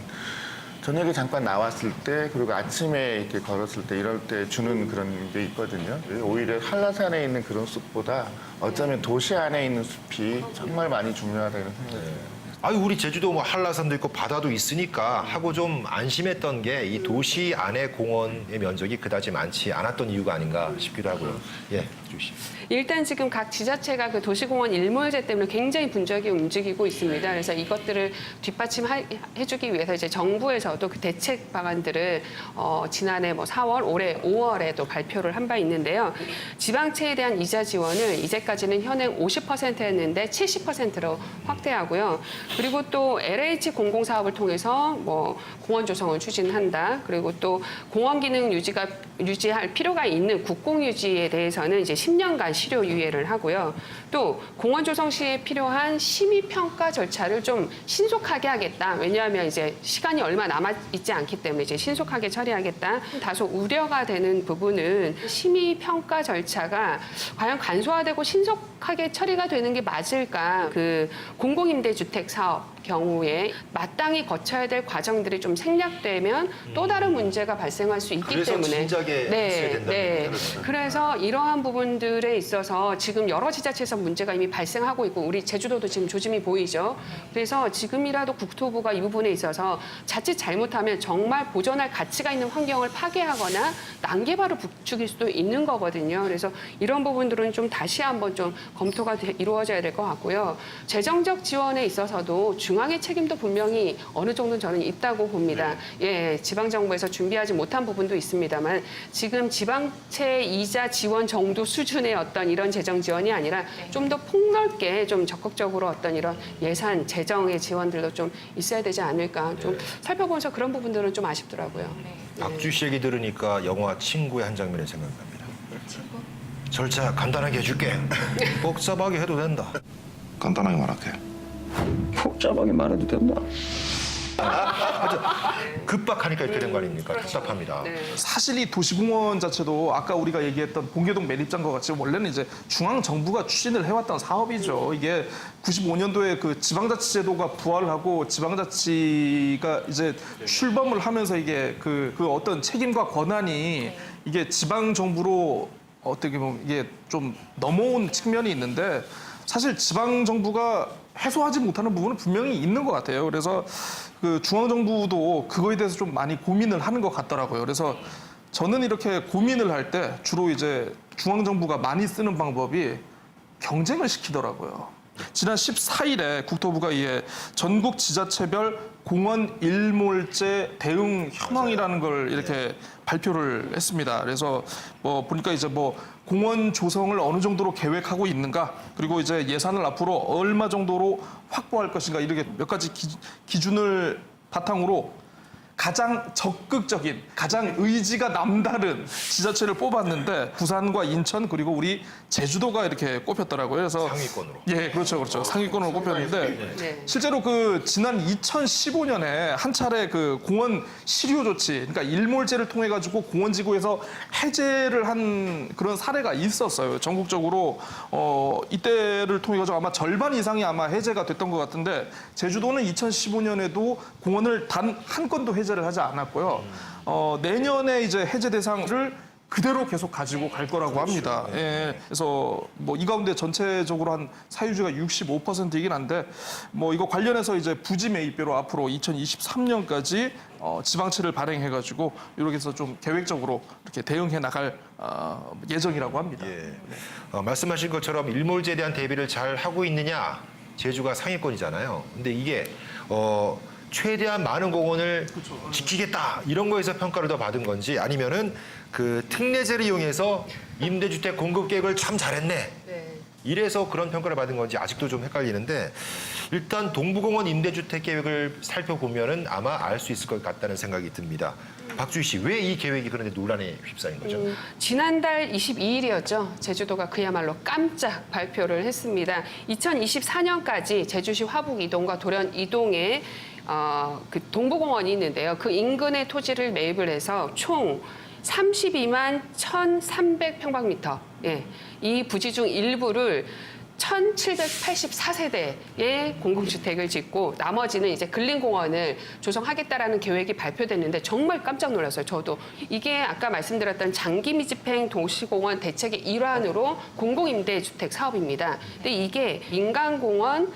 저녁에 잠깐 나왔을 때 그리고 아침에 이렇게 걸었을 때 이럴 때 주는 그런 게 있거든요. 오히려 한라산에 있는 그런 숲보다 어쩌면 도시 안에 있는 숲이 정말 많이 중요하다는 생각이 들어요. 아유 우리 제주도 뭐 한라산도 있고 바다도 있으니까 하고 좀 안심했던 게 이 도시 안의 공원의 면적이 그다지 많지 않았던 이유가 아닌가 싶기도 하고요. 예, 주시. 일단 지금 각 지자체가 그 도시공원 일몰제 때문에 굉장히 분주하게 움직이고 있습니다. 그래서 이것들을 뒷받침해주기 위해서 이제 정부에서도 그 대책 방안들을 지난해 뭐 4월, 올해 5월에도 발표를 한 바 있는데요. 지방채에 대한 이자 지원을 이제까지는 현행 50%였는데 70%로 확대하고요. 그리고 또 LH 공공사업을 통해서 뭐 공원 조성을 추진한다. 그리고 또 공원 기능 유지할 필요가 있는 국공 유지에 대해서는 이제 10년간 실효 유예를 하고요. 또 공원 조성 시에 필요한 심의 평가 절차를 좀 신속하게 하겠다. 왜냐하면 이제 시간이 얼마 남아 있지 않기 때문에 이제 신속하게 처리하겠다. 다소 우려가 되는 부분은 심의 평가 절차가 과연 간소화되고 신속하게 처리가 되는 게 맞을까? 그 공공임대주택 사업 경우에 마땅히 거쳐야 될 과정들이 좀 생략되면 또 다른 문제가 발생할 수 있기 그래서 때문에 진작에 했어야 된다는 얘기죠. 그래서 이러한 부분들에 있어서 지금 여러 지자체에서 문제가 이미 발생하고 있고 우리 제주도도 지금 조짐이 보이죠. 그래서 지금이라도 국토부가 이 부분에 있어서 자칫 잘못하면 정말 보존할 가치가 있는 환경을 파괴하거나 난개발을 부추길 수도 있는 거거든요. 그래서 이런 부분들은 좀 다시 한번 좀 검토가 이루어져야 될 것 같고요. 재정적 지원에 있어서도 중앙의 책임도 분명히 어느 정도는 저는 있다고 봅니다. 예, 지방정부에서 준비하지 못한 부분도 있습니다만 지금 지방채 이자 지원 정도 수준의 어떤 이런 재정 지원이 아니라 좀 더 폭넓게 좀 적극적으로 어떤 이런 예산, 재정의 지원들도 좀 있어야 되지 않을까 좀 살펴보면서 그런 부분들은 좀 아쉽더라고요. 박주 씨 얘기 들으니까 영화 친구의 한 장면이 생각납니다. 절차 간단하게 해줄게. 복잡하게 해도 된다. 간단하게 말할게. 복잡하게 말해도 된다. 급박하니까 이렇게 된 거 아닙니까? 답답합니다. 네. 사실 이 도시공원 자체도 아까 우리가 얘기했던 봉계동 매립장과 같이 원래는 이제 중앙 정부가 추진을 해왔던 사업이죠. 이게 95년도에 그 지방자치제도가 부활을 하고 지방자치가 이제 출범을 하면서 이게 그 어떤 책임과 권한이 이게 지방 정부로 어떻게 보면 이게 좀 넘어온 측면이 있는데 사실 지방 정부가 해소하지 못하는 부분은 분명히 있는 것 같아요. 그래서 그 중앙 정부도 그거에 대해서 좀 많이 고민을 하는 것 같더라고요. 그래서 저는 이렇게 고민을 할 때 주로 이제 중앙 정부가 많이 쓰는 방법이 경쟁을 시키더라고요. 지난 14일에 국토부가 이에 전국 지자체별 공원 일몰제 대응 현황이라는 걸 이렇게 발표를 했습니다. 그래서 뭐 보니까 이제 뭐 공원 조성을 어느 정도로 계획하고 있는가, 그리고 이제 예산을 앞으로 얼마 정도로 확보할 것인가, 이렇게 몇 가지 기준을 바탕으로 가장 적극적인, 가장 의지가 남다른 지자체를 뽑았는데 부산과 인천 그리고 우리 제주도가 이렇게 꼽혔더라고요. 그래서 상위권으로. 예, 그렇죠. 상위권으로 꼽혔는데 네. 실제로 그 지난 2015년에 한 차례 그 공원 실효 조치, 그러니까 일몰제를 통해 가지고 공원지구에서 해제를 한 그런 사례가 있었어요. 전국적으로 이때를 통해 가지고 아마 절반 이상이 아마 해제가 됐던 것 같은데 제주도는 2015년에도 공원을 단 한 건도 해제를 하지 않았고요. 내년에 이제 해제 대상을 그대로 계속 가지고 갈 거라고 합니다. 예, 그래서 뭐 이 가운데 전체적으로 한 사유지가 65%이긴 한데 뭐 이거 관련해서 이제 부지 매입비로 앞으로 2023년까지 지방채를 발행해가지고 이렇게 해서 좀 계획적으로 이렇게 대응해 나갈 예정이라고 합니다. 예. 말씀하신 것처럼 일몰제에 대한 대비를 잘 하고 있느냐, 제주가 상위권이잖아요. 근데 이게 최대한 많은 공원을 지키겠다 이런 거에서 평가를 더 받은 건지, 아니면은 그 특례제를 이용해서 임대주택 공급 계획을 참 잘했네, 이래서 그런 평가를 받은 건지 아직도 좀 헷갈리는데, 일단 동부공원 임대주택 계획을 살펴보면은 아마 알 수 있을 것 같다는 생각이 듭니다. 박주희 씨, 왜 이 계획이 그런데 논란에 휩싸인 거죠? 지난달 22일이었죠. 제주도가 그야말로 깜짝 발표를 했습니다. 2024년까지 제주시 화북 이동과 도련 이동에 그 동부공원이 있는데요. 그 인근의 토지를 매입을 해서 총 32만 1,300평방미터. 예. 이 부지 중 일부를 1,784세대의 공공주택을 짓고 나머지는 이제 근린공원을 조성하겠다라는 계획이 발표됐는데 정말 깜짝 놀랐어요. 저도. 이게 아까 말씀드렸던 장기미집행 도시공원 대책의 일환으로 공공임대주택 사업입니다. 근데 이게 민간공원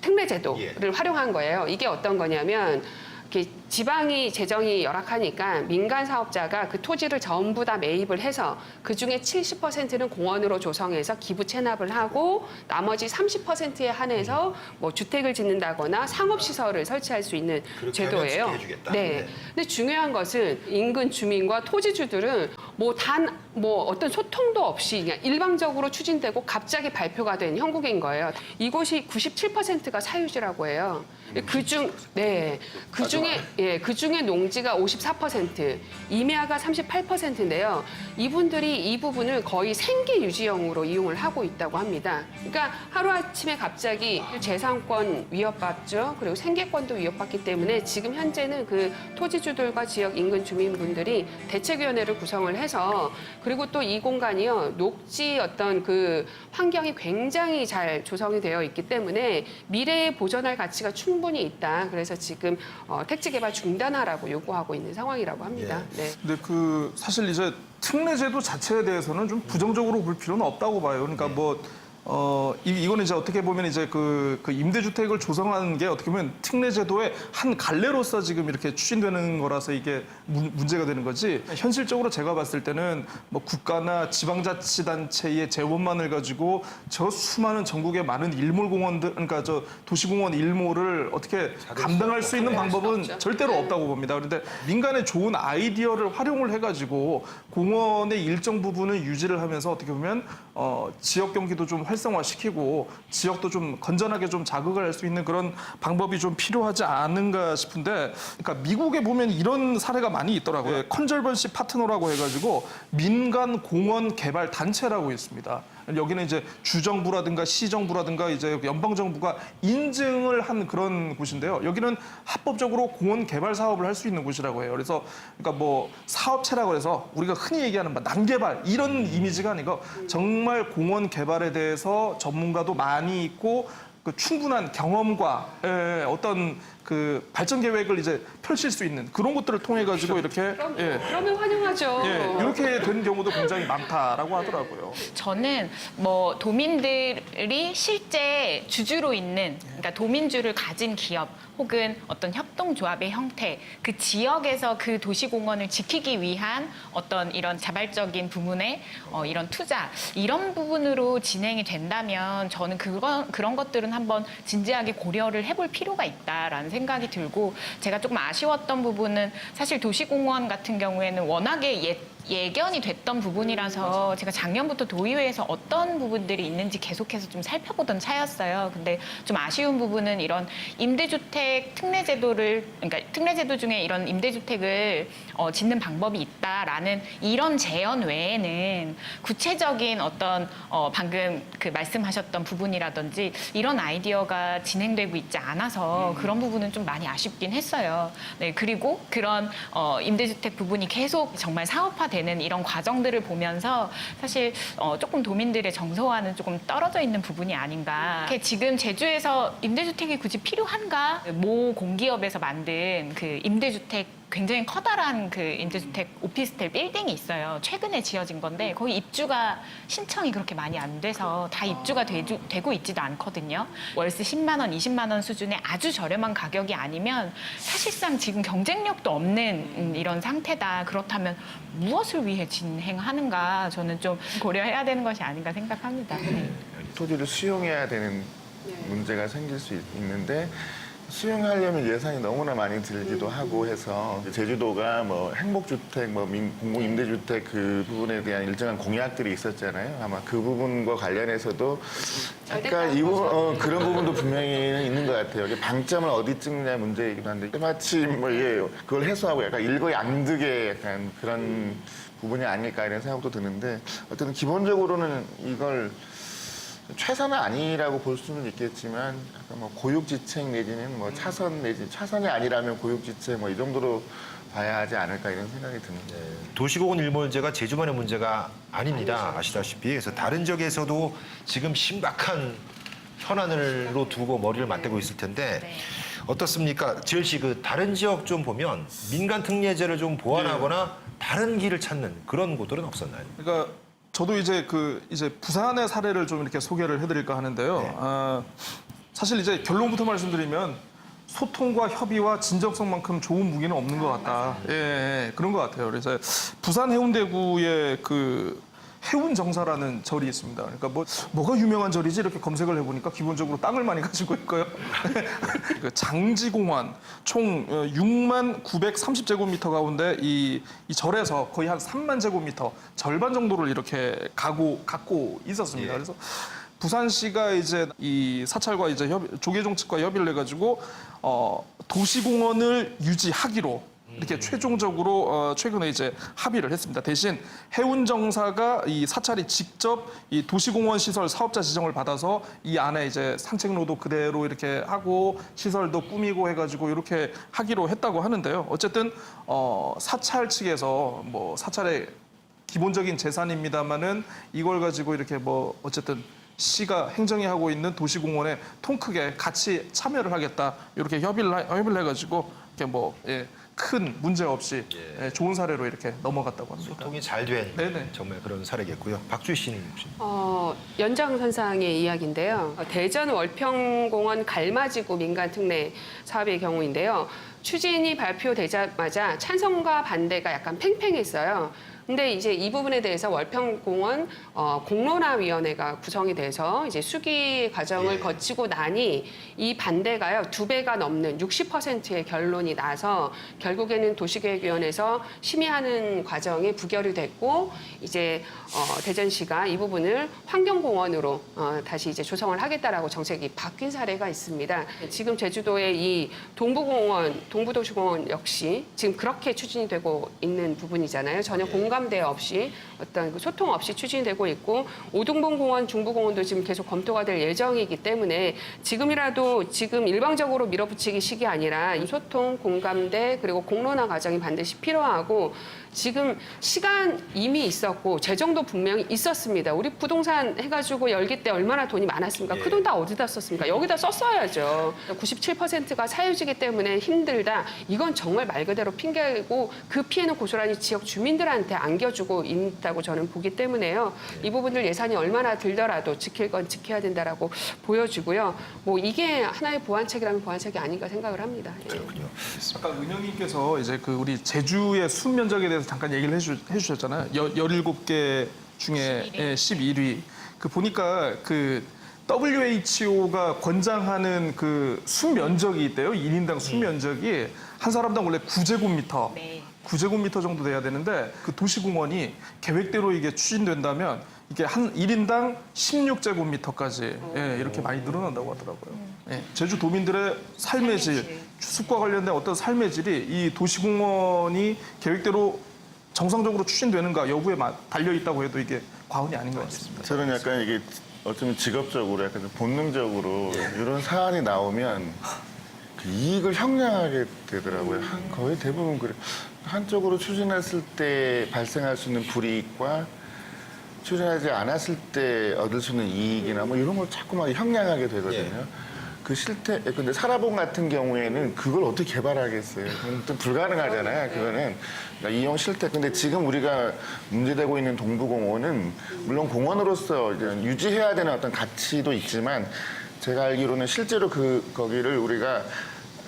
특례제도를 활용한 거예요. 이게 어떤 거냐면 이렇게 지방이 재정이 열악하니까 민간 사업자가 그 토지를 전부 다 매입을 해서 그중에 70%는 공원으로 조성해서 기부 체납을 하고 나머지 30%에 한해서 뭐 주택을 짓는다거나 상업시설을 설치할 수 있는 그렇게 제도예요. 하면 지켜주겠다. 네. 네. 근데 중요한 것은 인근 주민과 토지주들은 뭐 어떤 소통도 없이 그냥 일방적으로 추진되고 갑자기 발표가 된 형국인 거예요. 이곳이 97%가 사유지라고 해요. 그중에 예, 그 중에 농지가 54%, 임야가 38%인데요. 이분들이 이 부분을 거의 생계 유지형으로 이용을 하고 있다고 합니다. 그러니까 하루아침에 갑자기 재산권 위협받죠. 그리고 생계권도 위협받기 때문에 지금 현재는 그 토지주들과 지역 인근 주민분들이 대책위원회를 구성을 해서 그리고 또 이 공간이요. 녹지 어떤 그 환경이 굉장히 잘 조성이 되어 있기 때문에 미래에 보존할 가치가 충분히 있다. 그래서 지금 택지 개발 중단하라고 요구하고 있는 상황이라고 합니다. 네. 근데 그 사실 이제 특례제도 자체에 대해서는 좀 부정적으로 볼 필요는 없다고 봐요. 그러니까 이거는 이제 어떻게 보면 이제 그 임대주택을 조성하는 게 어떻게 보면 특례제도의 한 갈래로서 지금 이렇게 추진되는 거라서 이게 문제가 되는 거지. 현실적으로 제가 봤을 때는 뭐 국가나 지방자치단체의 재원만을 가지고 저 수많은 전국의 많은 일몰공원들, 그러니까 저 도시공원 일몰을 어떻게 감당할 수 있는 방법은 절대로 없다고 봅니다. 그런데 민간의 좋은 아이디어를 활용을 해가지고 공원의 일정 부분을 유지를 하면서 어떻게 보면 지역 경기도 좀 활성화시키고 지역도 좀 건전하게 좀 자극을 할 수 있는 그런 방법이 좀 필요하지 않은가 싶은데, 그러니까 미국에 보면 이런 사례가 많이 있더라고요. 컨저번시 파트너라고 해가지고 민간 공원 개발 단체라고 있습니다. 여기는 이제 주정부라든가 시정부라든가 이제 연방정부가 인증을 한 그런 곳인데요. 여기는 합법적으로 공원 개발 사업을 할 수 있는 곳이라고 해요. 그래서 그러니까 뭐 사업체라고 해서 우리가 흔히 얘기하는 뭐 난개발 이런 이미지가 아니고 정말 공원 개발에 대해서 전문가도 많이 있고 그 충분한 경험과 어떤 그 발전 계획을 이제 펼칠 수 있는 그런 것들을 통해 가지고 이렇게 그러면 환영하죠. 이렇게 된 경우도 굉장히 많다라고 하더라고요. 저는 뭐 도민들이 실제 주주로 있는, 그러니까 도민주를 가진 기업 혹은 어떤 협동조합의 형태, 그 지역에서 그 도시공원을 지키기 위한 어떤 이런 자발적인 부문의 이런 투자, 이런 부분으로 진행이 된다면 저는 그런 것들은 한번 진지하게 고려를 해볼 필요가 있다라는 생각이 들고, 제가 조금 아쉬웠던 부분은 사실 도시공원 같은 경우에는 워낙에 예견이 됐던 부분이라서 제가 작년부터 도의회에서 어떤 부분들이 있는지 계속해서 좀 살펴보던 차였어요. 근데 좀 아쉬운 부분은 이런 임대주택 특례제도를, 그러니까 특례제도 중에 이런 임대주택을 짓는 방법이 있다라는 이런 제언 외에는 구체적인 어떤 방금 그 말씀하셨던 부분이라든지 이런 아이디어가 진행되고 있지 않아서 그런 부분은 좀 많이 아쉽긴 했어요. 네, 그리고 그런 임대주택 부분이 계속 정말 사업화되는 이런 과정들을 보면서 사실 조금 도민들의 정서와는 조금 떨어져 있는 부분이 아닌가. 지금 제주에서 임대주택이 굳이 필요한가? 모 공기업에서 만든 그 임대주택 굉장히 커다란 그 임대주택 오피스텔 빌딩이 있어요. 최근에 지어진 건데 거기 입주가 신청이 그렇게 많이 안 돼서 다 입주가 되고 있지도 않거든요. 월세 10만 원, 20만 원 수준의 아주 저렴한 가격이 아니면 사실상 지금 경쟁력도 없는 이런 상태다. 그렇다면 무엇을 위해 진행하는가 저는 좀 고려해야 되는 것이 아닌가 생각합니다. 네. 토지를 수용해야 되는 문제가 생길 수 있는데 수용하려면 예산이 너무나 많이 들기도 하고 해서 제주도가 뭐 행복주택, 뭐 공공임대주택 그 부분에 대한 일정한 공약들이 있었잖아요. 아마 그 부분과 관련해서도 약간 그런 부분도 분명히 있는 것 같아요. 이게 방점을 어디 찍느냐 문제이기도 한데 마침 뭐 이게 그걸 해소하고 약간 일거양득의 약간 그런 부분이 아닐까 이런 생각도 드는데 어쨌든 기본적으로는 이걸 최선은 아니라고 볼 수는 있겠지만 약간 뭐 고육지책 내지는 뭐 차선 내지 차선이 아니라면 고육지책 뭐 이 정도로 봐야 하지 않을까 이런 생각이 듭니다. 도시공원 일몰제가 제주만의 문제가 아닙니다. 아시다시피. 그래서 다른 지역에서도 지금 심각한 현안으로 두고 머리를 맞대고 있을 텐데 어떻습니까? 지열 씨, 그 다른 지역 좀 보면 민간 특례제를 좀 보완하거나 다른 길을 찾는 그런 곳들은 없었나요? 그러니까 저도 이제 이제 부산의 사례를 좀 이렇게 소개를 해드릴까 하는데요. 사실 이제 결론부터 말씀드리면 소통과 협의와 진정성만큼 좋은 무기는 없는 것 같다. 그런 것 같아요. 그래서 부산 해운대구의 그 해운정사라는 절이 있습니다. 그러니까 뭐가 유명한 절이지 이렇게 검색을 해보니까 기본적으로 땅을 많이 가지고 있고요. 그 장지공원 총 6만 930제곱미터 가운데 이 절에서 거의 한 3만 제곱미터 절반 정도를 이렇게 갖고 있었습니다. 그래서 부산시가 이제 이 사찰과 이제 조계종측과 협의를 해가지고 도시공원을 유지하기로 이렇게 최종적으로 최근에 이제 합의를 했습니다. 대신 해운정사가 이 사찰이 직접 이 도시공원 시설 사업자 지정을 받아서 이 안에 이제 산책로도 그대로 이렇게 하고 시설도 꾸미고 해가지고 이렇게 하기로 했다고 하는데요. 어쨌든 사찰 측에서 뭐 사찰의 기본적인 재산입니다만은 이걸 가지고 이렇게 뭐 어쨌든 시가 행정이 하고 있는 도시공원에 통 크게 같이 참여를 하겠다 이렇게 협의를 해가지고 이렇게 뭐 큰 문제 없이 좋은 사례로 이렇게 넘어갔다고 합니다. 소통이 잘 된 네네. 정말 그런 사례겠고요. 박주희 씨는 혹시? 연장선상의 이야기인데요. 대전 월평공원 갈마지구 민간 특례 사업의 경우인데요. 추진이 발표되자마자 찬성과 반대가 약간 팽팽했어요. 근데 이제 이 부분에 대해서 월평공원 공론화위원회가 구성이 돼서 이제 수기 과정을 예. 거치고 나니 이 반대가요 2배가 넘는 60%의 결론이 나서 결국에는 도시계획위원회에서 심의하는 과정이 부결이 됐고 이제 대전시가 이 부분을 환경공원으로 다시 이제 조성을 하겠다라고 정책이 바뀐 사례가 있습니다. 지금 제주도의 이 동부공원, 동부도시공원 역시 지금 그렇게 추진이 되고 있는 부분이잖아요. 전혀 공감대 없이 어떤 그 소통 없이 추진되고 있고 오동봉공원, 중부공원도 지금 계속 검토가 될 예정이기 때문에 지금이라도 지금 일방적으로 밀어붙이기 식이 아니라 이 소통, 공감대 그리고 공론화 과정이 반드시 필요하고 지금 시간 이미 있었고 재정도 분명히 있었습니다. 우리 부동산 해가지고 열기 때 얼마나 돈이 많았습니까? 예. 그 돈 다 어디다 썼습니까? 여기다 썼어야죠. 97%가 사유지기 때문에 힘들다. 이건 정말 말 그대로 핑계고 그 피해는 고스란히 지역 주민들한테 안겨주고 있다고 저는 보기 때문에요. 이 부분들 예산이 얼마나 들더라도 지킬 건 지켜야 된다라고 보여주고요. 뭐 이게 하나의 보완책이라면 보완책이 아닌가 생각을 합니다. 예. 그렇군요. 아까 은영님께서 이제 그 우리 제주의 숲 면적에 대해서 잠깐 얘기를 해주셨잖아요. 17개 중에 11위. 그 보니까 그 WHO가 권장하는 그 숲 면적이 있대요. 1인당 숲 면적이 한 사람당 원래 9제곱미터. 네. 9제곱미터 정도 돼야 되는데 그 도시공원이 계획대로 이게 추진된다면 이게 한 1인당 16제곱미터까지 이렇게 많이 늘어난다고 하더라고요. 제주 도민들의 삶의 질, 숲과 관련된 어떤 삶의 질이 이 도시공원이 계획대로 정상적으로 추진되는가 여부에 달려 있다고 해도 이게 과언이 아닌 것 같습니다. 저는 약간 이게 어쩌면 직업적으로 약간 좀 본능적으로 이런 사안이 나오면 그 이익을 형량하게 되더라고요. 거의 대부분 그래. 한쪽으로 추진했을 때 발생할 수 있는 불이익과 추진하지 않았을 때 얻을 수 있는 이익이나 뭐 이런 걸 자꾸만 형량하게 되거든요. 그 실태, 근데 사라봉 같은 경우에는 그걸 어떻게 개발하겠어요? 그건 또 불가능하잖아요. 그거는. 그러니까 이용 실태. 근데 지금 우리가 문제되고 있는 동부공원은 물론 공원으로서 이제 유지해야 되는 어떤 가치도 있지만 제가 알기로는 실제로 거기를 우리가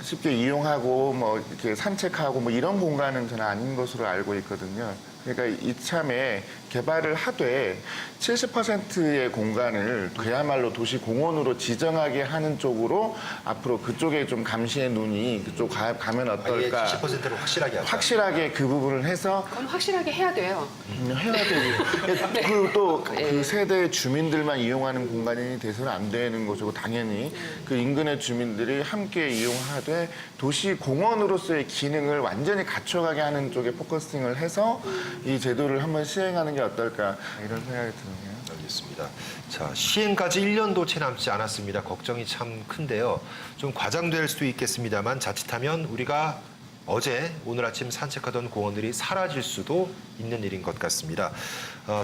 쉽게 이용하고 뭐 이렇게 산책하고 뭐 이런 공간은 저는 아닌 것으로 알고 있거든요. 그러니까 이참에 개발을 하되 70%의 공간을 그야말로 도시 공원으로 지정하게 하는 쪽으로 앞으로 그쪽에 좀 감시의 눈이 그쪽 가면 어떨까? 70%를 확실하게 하자. 확실하게 그 부분을 해서 그건 확실하게 해야 돼요. 해야 되고 그리고 또 그 세대 주민들만 이용하는 공간이 돼서는 안 되는 것이고 당연히 그 인근의 주민들이 함께 이용하되 도시 공원으로서의 기능을 완전히 갖춰가게 하는 쪽에 포커싱을 해서 이 제도를 한번 시행하는 게 어떨까 이런 생각이 드네요. 알겠습니다. 자, 시행까지 1년도 채 남지 않았습니다. 걱정이 참 큰데요. 좀 과장될 수도 있겠습니다만 자칫하면 우리가 어제 오늘 아침 산책하던 공원들이 사라질 수도 있는 일인 것 같습니다.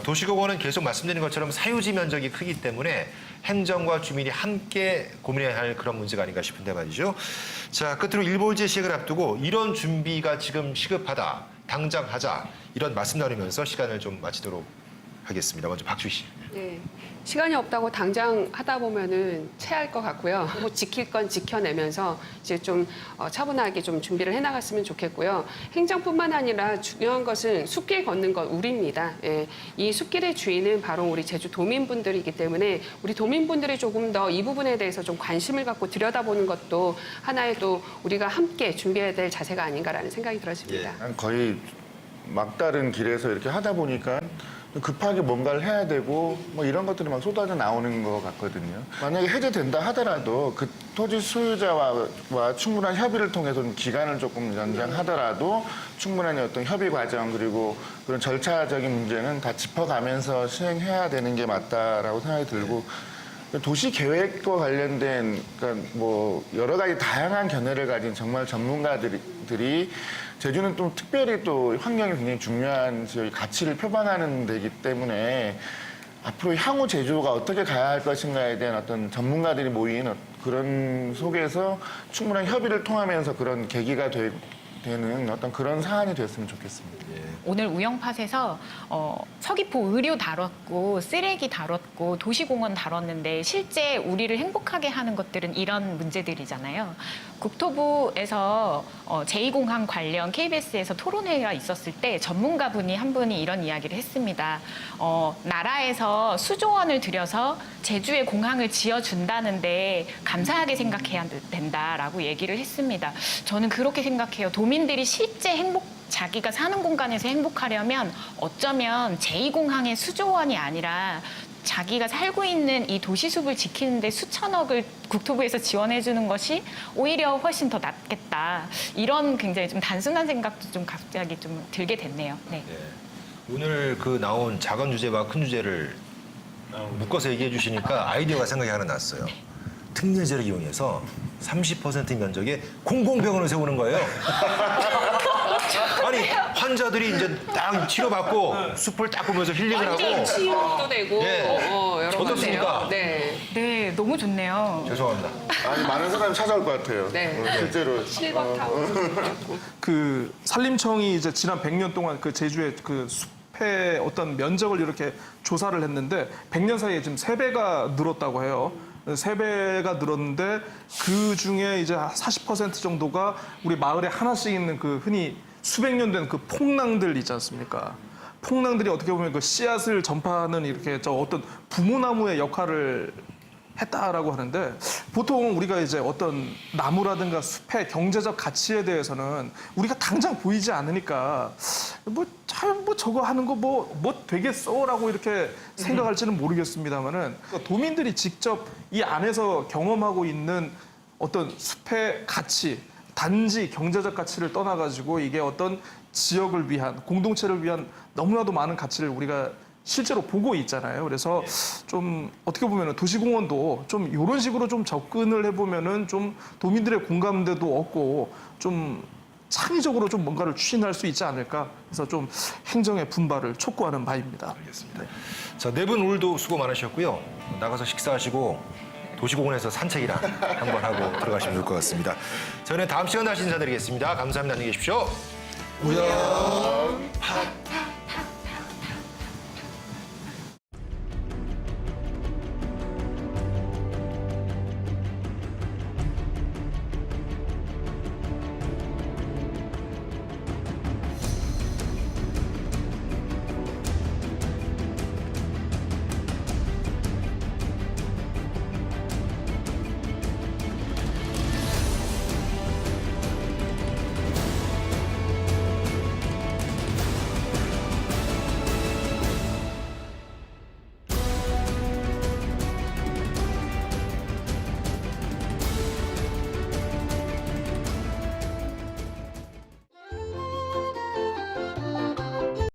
도시공원은 계속 말씀드린 것처럼 사유지 면적이 크기 때문에 행정과 주민이 함께 고민해야 할 그런 문제가 아닌가 싶은데 말이죠. 자, 끝으로 일몰제 시행을 앞두고 이런 준비가 지금 시급하다, 당장 하자 이런 말씀 나누면서 시간을 좀 마치도록 하겠습니다. 먼저 박주희 씨. 네. 시간이 없다고 당장 하다 보면은 체할 것 같고요. 뭐 지킬 건 지켜내면서 이제 좀 차분하게 좀 준비를 해나갔으면 좋겠고요. 행정뿐만 아니라 중요한 것은 숲길 걷는 건 우리입니다. 예. 이 숲길의 주인은 바로 우리 제주 도민분들이기 때문에 우리 도민분들이 조금 더 이 부분에 대해서 좀 관심을 갖고 들여다보는 것도 하나의 또 우리가 함께 준비해야 될 자세가 아닌가라는 생각이 들어집니다. 난 거의 막다른 길에서 이렇게 하다 보니까 급하게 뭔가를 해야 되고 뭐 이런 것들이 막 쏟아져 나오는 것 같거든요. 만약에 해제된다 하더라도 그 토지 소유자와 충분한 협의를 통해서 좀 기간을 조금 연장하더라도 충분한 어떤 협의 과정 그리고 그런 절차적인 문제는 다 짚어가면서 시행해야 되는 게 맞다라고 생각이 들고 도시 계획과 관련된 그러니까 뭐 여러 가지 다양한 견해를 가진 정말 전문가들이 제주는 또 특별히 또 환경이 굉장히 중요한 지역의 가치를 표방하는 데이기 때문에 앞으로 향후 제주가 어떻게 가야 할 것인가에 대한 어떤 전문가들이 모인 그런 속에서 충분한 협의를 통하면서 그런 계기가 되는 어떤 그런 사안이 됐으면 좋겠습니다. 오늘 우영팟에서 서귀포 의료 다뤘고 쓰레기 다뤘고 도시공원 다뤘는데 실제 우리를 행복하게 하는 것들은 이런 문제들이잖아요. 국토부에서 제2공항 관련 KBS에서 토론회가 있었을 때 전문가분이 한 분이 이런 이야기를 했습니다. 나라에서 수조 원을 들여서 제주에 공항을 지어준다는데 감사하게 생각해야 된다라고 얘기를 했습니다. 저는 그렇게 생각해요. 도민들이 실제 자기가 사는 공간에서 행복하려면 어쩌면 제2공항의 수조 원이 아니라 자기가 살고 있는 이 도시숲을 지키는데 수천억을 국토부에서 지원해 주는 것이 오히려 훨씬 더 낫겠다. 이런 굉장히 좀 단순한 생각도 좀 갑자기 좀 들게 됐네요. 네. 오늘 그 나온 작은 주제와 큰 주제를 묶어서 얘기해 주시니까 아이디어가 생각이 하나 났어요. 특례제를 이용해서 30% 면적에 공공병원을 세우는 거예요. 아니 환자들이 이제 딱 치료받고 숲을 딱 보면서 힐링을 하고. 치유도 되고 예. 여러 어떻습니까? 가지요. 네. 네, 너무 좋네요. 죄송합니다. 아니 많은 사람이 찾아올 것 같아요. 네. 실제로 실버타운. 그 산림청이 이제 지난 100년 동안 그 제주의 그 숲의 어떤 면적을 이렇게 조사를 했는데 100년 사이에 지금 3배가 늘었다고 해요. 3배가 늘었는데 그 중에 이제 40% 정도가 우리 마을에 하나씩 있는 그 흔히 수백 년 된 그 폭낭들 있지 않습니까? 폭낭들이 어떻게 보면 그 씨앗을 전파하는 이렇게 저 어떤 부모나무의 역할을 했다라고 하는데 보통 우리가 이제 어떤 나무라든가 숲의 경제적 가치에 대해서는 우리가 당장 보이지 않으니까 뭐 저거 하는 거 뭐 되겠어라고 이렇게 생각할지는 모르겠습니다만은 도민들이 직접 이 안에서 경험하고 있는 어떤 숲의 가치 단지 경제적 가치를 떠나가지고 이게 어떤 지역을 위한 공동체를 위한 너무나도 많은 가치를 우리가 실제로 보고 있잖아요. 그래서 좀 어떻게 보면 도시공원도 좀 이런 식으로 좀 접근을 해보면은 좀 도민들의 공감대도 얻고 좀 창의적으로 좀 뭔가를 추진할 수 있지 않을까. 그래서 좀 행정의 분발을 촉구하는 바입니다. 알겠습니다. 자, 네 분 오늘도 수고 많으셨고요. 나가서 식사하시고 도시공원에서 산책이나 한번 하고 들어가시면 좋을 것 같습니다. 저희는 다음 시간 다시 인사드리겠습니다. 감사합니다. 안녕히 계십시오. 우영.